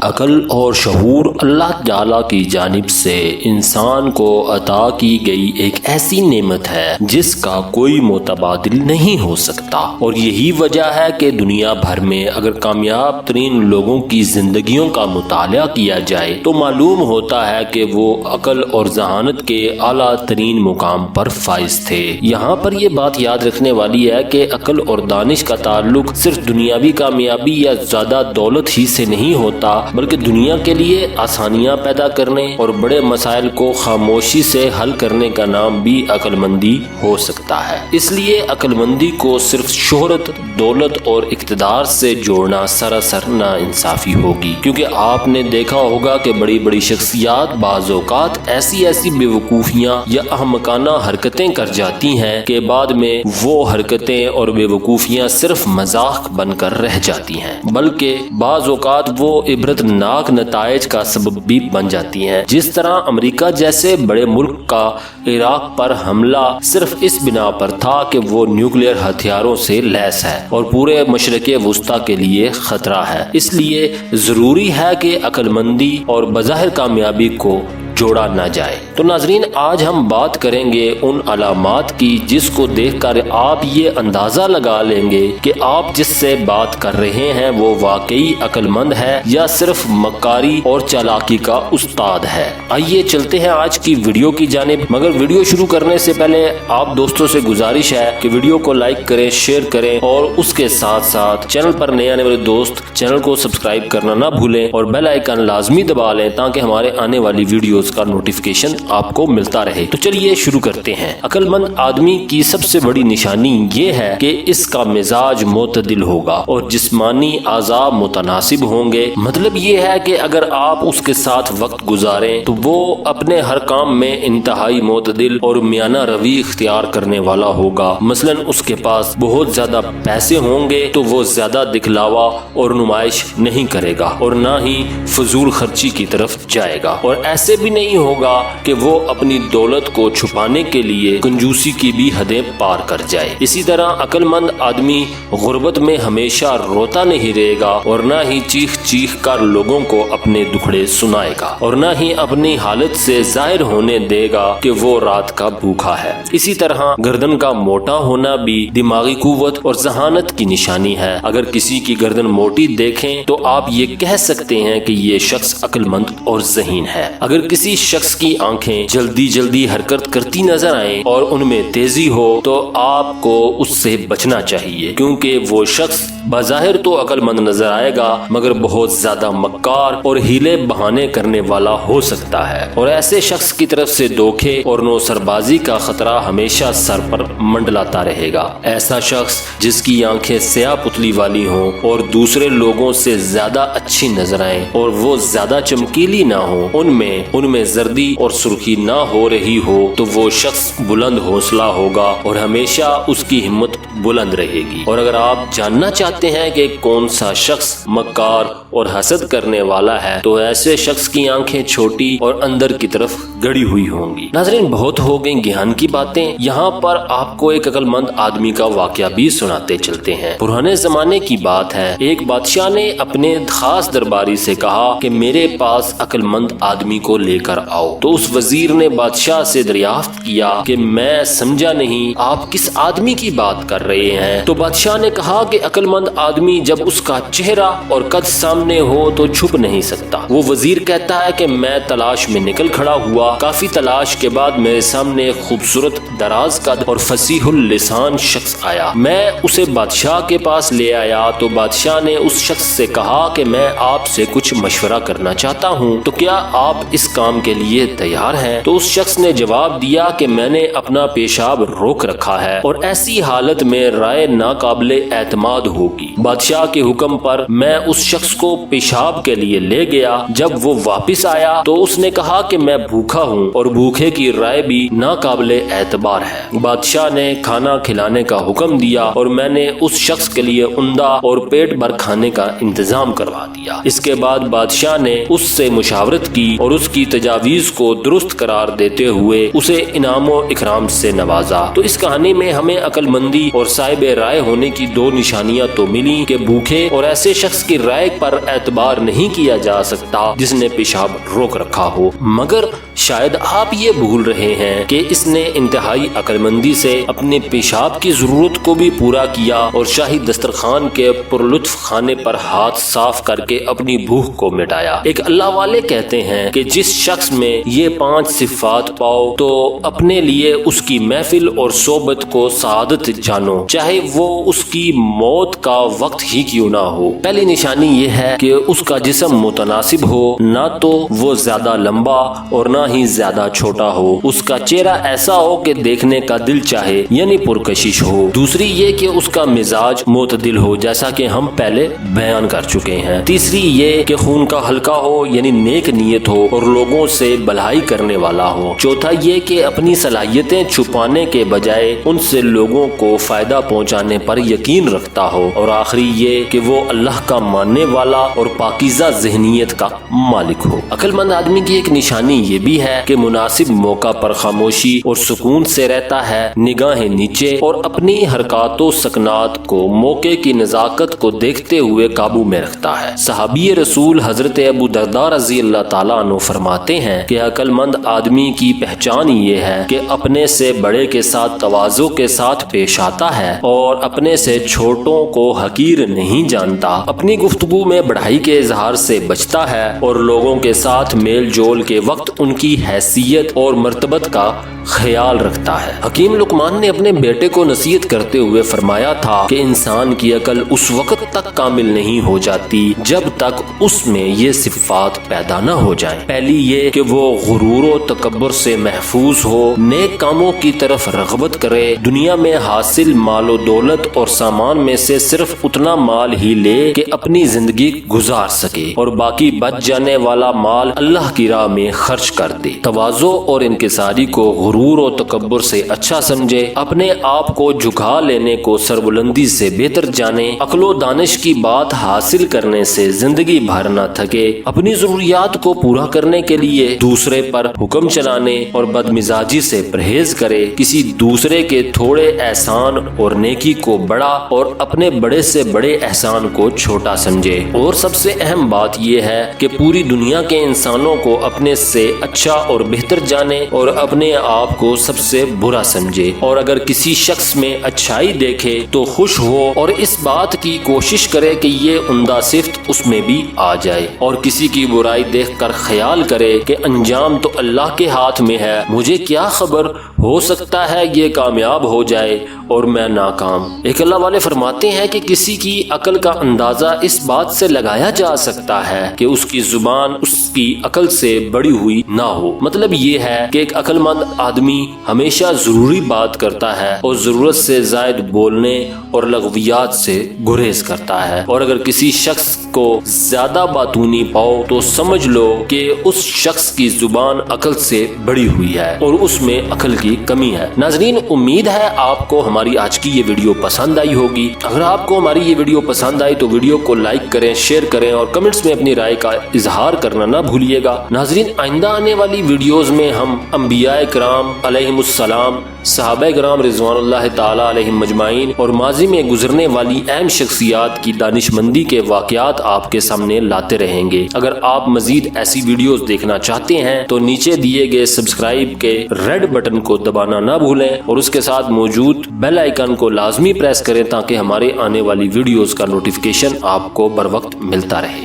عقل اور شعور اللہ تعالیٰ کی جانب سے انسان کو عطا کی گئی ایک ایسی نعمت ہے جس کا کوئی متبادل نہیں ہو سکتا، اور یہی وجہ ہے کہ دنیا بھر میں اگر کامیاب ترین لوگوں کی زندگیوں کا مطالعہ کیا جائے تو معلوم ہوتا ہے کہ وہ عقل اور ذہانت کے اعلیٰ ترین مقام پر فائز تھے۔ یہاں پر یہ بات یاد رکھنے والی ہے کہ عقل اور دانش کا تعلق صرف دنیاوی کامیابی یا زیادہ دولت ہی سے نہیں ہوتا، بلکہ دنیا کے لیے آسانیاں پیدا کرنے اور بڑے مسائل کو خاموشی سے حل کرنے کا نام بھی عقل مندی ہو سکتا ہے۔ اس لیے عقل مندی کو صرف شہرت، دولت اور اقتدار سے جوڑنا سراسر ناانصافی ہوگی، کیونکہ آپ نے دیکھا ہوگا کہ بڑی بڑی شخصیات بعض اوقات ایسی بے وقوفیاں یا احمقانہ حرکتیں کر جاتی ہیں کہ بعد میں وہ حرکتیں اور بے وقوفیاں صرف مذاق بن کر رہ جاتی ہیں، بلکہ بعض اوقات وہ عبرت ناک نتائج کا سبب بھی بن جاتی ہیں۔ جس طرح امریکہ جیسے بڑے ملک کا عراق پر حملہ صرف اس بنا پر تھا کہ وہ نیوکلیئر ہتھیاروں سے لیس ہے اور پورے مشرق وسطیٰ کے لیے خطرہ ہے۔ اس لیے ضروری ہے کہ عقل مندی اور بظاہر کامیابی کو جوڑا نہ جائے۔ تو ناظرین، آج ہم بات کریں گے ان علامات کی جس کو دیکھ کر آپ یہ اندازہ لگا لیں گے کہ آپ جس سے بات کر رہے ہیں وہ واقعی عقل مند ہے یا صرف مکاری اور چالاکی کا استاد ہے۔ آئیے چلتے ہیں آج کی ویڈیو کی جانب، مگر ویڈیو شروع کرنے سے پہلے آپ دوستوں سے گزارش ہے کہ ویڈیو کو لائک کریں، شیئر کریں اور اس کے ساتھ ساتھ چینل پر نئے آنے والے دوست چینل کو سبسکرائب کرنا نہ بھولیں اور بیل آئیکن لازمی دبا لیں تاکہ ہمارے آنے والی ویڈیوز کا نوٹیفیکیشن آپ کو ملتا رہے۔ تو چلیے شروع کرتے ہیں۔ عقل مند آدمی کی سب سے بڑی نشانی یہ ہے کہ اس کا مزاج معتدل ہوگا اور جسمانی اعضاء متناسب ہوں گے۔ مطلب یہ ہے کہ اگر آپ اس کے ساتھ وقت گزاریں تو وہ اپنے ہر کام میں انتہائی معتدل اور میانہ روی اختیار کرنے والا ہوگا۔ مثلا اس کے پاس بہت زیادہ پیسے ہوں گے تو وہ زیادہ دکھلاوا اور نمائش نہیں کرے گا اور نہ ہی فضول خرچی کی طرف جائے گا، اور ایسے بھی نہیں ہوگا کہ وہ اپنی دولت کو چھپانے کے لیے کنجوسی کی بھی حدیں پار کر جائے۔ اسی طرح عقل مند آدمی غربت میں ہمیشہ روتا نہیں رہے گا اور نہ ہی چیخ چیخ کر لوگوں کو اپنے دکھڑے سنائے گا اور نہ ہی اپنی حالت سے ظاہر ہونے دے گا کہ وہ رات کا بھوکا ہے۔ اسی طرح گردن کا موٹا ہونا بھی دماغی قوت اور ذہانت کی نشانی ہے۔ اگر کسی کی گردن موٹی دیکھیں تو آپ یہ کہہ سکتے ہیں کہ یہ شخص عقل مند اور ذہین ہے۔ اگر کسی شخص کی آنکھیں جلدی حرکت کرتی نظر آئیں اور ان میں تیزی ہو تو آپ کو اس سے بچنا چاہیے، کیونکہ وہ شخص بظاہر تو عقل مند نظر آئے گا مگر بہت زیادہ مکار اور ہیلے بہانے کرنے والا ہو سکتا ہے، اور ایسے شخص کی طرف سے دھوکے اور نوسربازی کا خطرہ ہمیشہ سر پر منڈلاتا رہے گا۔ ایسا شخص جس کی آنکھیں سیاہ پتلی والی ہوں اور دوسرے لوگوں سے زیادہ اچھی نظر آئیں اور وہ زیادہ چمکیلی نہ ہوں، ان میں زردی اور سرخی نہ ہو رہی ہو تو وہ شخص بلند حوصلہ ہوگا اور ہمیشہ اس کی ہمت بلند رہے گی۔ اور اگر آپ جاننا چاہتے ہیں کہ کون سا شخص مکار اور حسد کرنے والا ہے تو ایسے شخص کی آنکھیں چھوٹی اور اندر کی طرف گڑی ہوئی ہوں گی۔ ناظرین، بہت ہو گئی گیان کی باتیں، یہاں پر آپ کو ایک عقل مند آدمی کا واقعہ بھی سناتے چلتے ہیں۔ پرانے زمانے کی بات ہے، ایک بادشاہ نے اپنے خاص درباری سے کہا کہ میرے پاس عقل مند آدمی کو لے کر آؤ۔ تو اس وزیر نے بادشاہ سے دریافت کیا کہ میں سمجھا نہیں، آپ کس آدمی کی بات کر رہے ہیں؟ تو بادشاہ نے کہا کہ عقل مند آدمی جب اس کا چہرہ اور قد سامنے ہو تو چھپ نہیں سکتا۔ وہ وزیر کہتا ہے کہ میں تلاش میں نکل کھڑا ہوا، کافی تلاش کے بعد میرے سامنے ایک خوبصورت دراز قد اور فصیح اللسان شخص آیا۔ میں اسے بادشاہ کے پاس لے آیا تو بادشاہ نے اس شخص سے کہا کہ میں آپ سے کچھ مشورہ کرنا چاہتا ہوں، تو کیا آپ اس کام کے لیے تیار ہیں؟ تو اس شخص نے جواب دیا کہ میں نے اپنا پیشاب روک رکھا ہے اور ایسی حالت میں رائے ناقابل اعتماد ہوگی۔ بادشاہ کے حکم پر میں اس شخص کو پیشاب کے لیے لے گیا۔ جب وہ واپس آیا تو اس نے کہا کہ میں بھوکا ہوں اور بھوکے کی رائے بھی ناقابل اعتبار ہے۔ بادشاہ نے کھانا کھلانے کا حکم دیا اور میں نے اس شخص کے لیے عمدہ اور پیٹ بھر کھانے کا انتظام کروا دیا۔ اس کے بعد بادشاہ نے اس سے مشاورت کی اور اس کی تجاویز کو درست قرار دیتے ہوئے اسے انعام و اکرام سے نوازا۔ تو اس کہانی میں ہمیں عقل مندی اور صاحب رائے ہونے کی دو نشانیاں تو ملی کہ بھوکے اور ایسے شخص کی رائے پر اعتبار نہیں کیا جا سکتا جس نے پیشاب روک رکھا ہو، مگر شاید آپ یہ بھول رہے ہیں کہ اس نے انتہائی عقل مندی سے اپنے پیشاب کی ضرورت کو بھی پورا کیا اور شاہی دسترخوان کے پرلطف کھانے پر ہاتھ صاف کر کے اپنی بھوک کو مٹایا۔ ایک اللہ والے کہتے ہیں کہ جس شخص میں یہ 5 صفات پاؤ تو اپنے لیے اس کی محفل اور صحبت کو سعادت جانو، چاہے وہ اس کی موت کا وقت ہی کیوں نہ ہو۔ پہلی نشانی یہ ہے کہ اس کا جسم متناسب ہو، نہ تو وہ زیادہ لمبا اور نہ ہی زیادہ چھوٹا ہو۔ اس کا چہرہ ایسا ہو کہ دیکھنے کا دل چاہے، یعنی پرکشش ہو۔ دوسری یہ کہ اس کا مزاج معتدل ہو، جیسا کہ ہم پہلے بیان کر چکے ہیں۔ تیسری یہ کہ خون کا حلقہ ہو، یعنی نیک نیت ہو اور لوگوں سے بھلائی کرنے والا ہو۔ چوتھا یہ کہ اپنی صلاحیتیں چھپانے کے بجائے ان سے لوگوں کو فائدہ پہنچانے پر یقین رکھتا ہو۔ اور آخری یہ کہ وہ اللہ کا ماننے والا اور پاکیزہ ذہنیت کا مالک ہو۔ عقل مند آدمی کی ایک نشانی یہ بھی ہے کہ مناسب موقع پر خاموشی اور سکون سے رہتا ہے، نگاہیں نیچے اور اپنی حرکات و سکنات کو موقع کی نزاکت کو دیکھتے ہوئے قابو میں رکھتا ہے۔ صحابی رسول حضرت ابو درداء رضی اللہ تعالیٰ عنہ فرماتے ہیں کہ عقل مند آدمی کی پہچان یہ ہے کہ اپنے سے بڑے کے ساتھ تواضع کے ساتھ پیش آتا ہے اور اپنے سے چھوٹوں کو حقیر نہیں جانتا، اپنی گفتگو میں بڑائی کے اظہار سے بچتا ہے اور لوگوں کے ساتھ میل جول کے وقت ان کی حیثیت اور مرتبت کا خیال رکھتا ہے۔ حکیم لقمان نے اپنے بیٹے کو نصیحت کرتے ہوئے فرمایا تھا کہ انسان کی عقل اس وقت تک کامل نہیں ہو جاتی جب تک اس میں یہ صفات پیدا نہ ہو جائیں۔ پہلی یہ کہ وہ غرور و تکبر سے محفوظ ہو، نیک کاموں کی طرف رغبت کرے، دنیا میں حاصل مال و دولت اور سامان میں سے صرف اتنا مال ہی لے کہ اپنی زندگی گزار سکے اور باقی بچ جانے والا مال اللہ کی راہ میں خرچ کر دے۔ تواضع اور انکساری کو غرور و تکبر سے اچھا سمجھے، اپنے آپ کو جھکا لینے کو سربلندی سے بہتر جانے، عقل و دانش کی بات حاصل کرنے سے زندگی بھر نہ تھکے، اپنی ضروریات کو پورا کرنے کے لیے دوسرے پر حکم چلانے اور بدمزاجی سے پرہیز کرے، کسی دوسرے کے تھوڑے احسان اور نیکی کو بڑا اور اپنے بڑے سے بڑے احسان کو چھوٹا سمجھے۔ اور سب سے اہم بات یہ ہے کہ پوری دنیا کے انسانوں کو اپنے سے اچھا اور بہتر جانے اور اپنے آپ کو سب سے برا سمجھے، اور اگر کسی شخص میں اچھائی دیکھے تو خوش ہو اور اس بات کی کوشش کرے کہ یہ عمدہ صفت اس میں بھی آ جائے، اور کسی کی برائی دیکھ کر خیال کرے کہ انجام تو اللہ کے ہاتھ میں ہے، مجھے کیا خبر، ہو سکتا ہے یہ کامیاب ہو جائے اور میں ناکام۔ ایک اللہ والے فرماتے ہیں کہ کسی کی عقل کا اندازہ اس بات سے لگایا جا سکتا ہے کہ اس کی زبان اس کی عقل سے بڑی ہوئی نہ ہو۔ مطلب یہ ہے کہ ایک عقل مند آدمی ہمیشہ ضروری بات کرتا ہے اور ضرورت سے زائد بولنے اور لغویات سے گریز کرتا ہے، اور اگر کسی شخص کو زیادہ باتونی پاؤ تو سمجھ لو کہ اس شخص کی زبان عقل سے بڑی ہوئی ہے اور اس میں عقل کی کمی ہے۔ ناظرین، امید ہے آپ کو ہماری آج کی یہ ویڈیو پسند آئی ہوگی۔ اگر آپ کو ہماری یہ ویڈیو پسند آئی تو ویڈیو کو لائک کریں، شیئر کریں اور کمنٹس میں اپنی رائے کا اظہار کرنا نہ بھولیے گا۔ ناظرین، آئندہ آنے والی ویڈیوز میں ہم انبیاء کرام علیہم السلام، صحابہ کرام رضوان اللہ تعالی علیہم مجمعین اور ماضی میں گزرنے والی اہم شخصیات کی دانشمندی کے واقعات آپ کے سامنے لاتے رہیں گے۔ اگر آپ مزید ایسی ویڈیوز دیکھنا چاہتے ہیں تو نیچے دیے گئے سبسکرائب کے ریڈ بٹن کو دبانا نہ بھولیں اور اس کے ساتھ موجود بیل آئیکن کو لازمی پریس کریں تاکہ ہمارے آنے والی ویڈیوز کا نوٹیفیکیشن آپ کو بر وقت ملتا رہے۔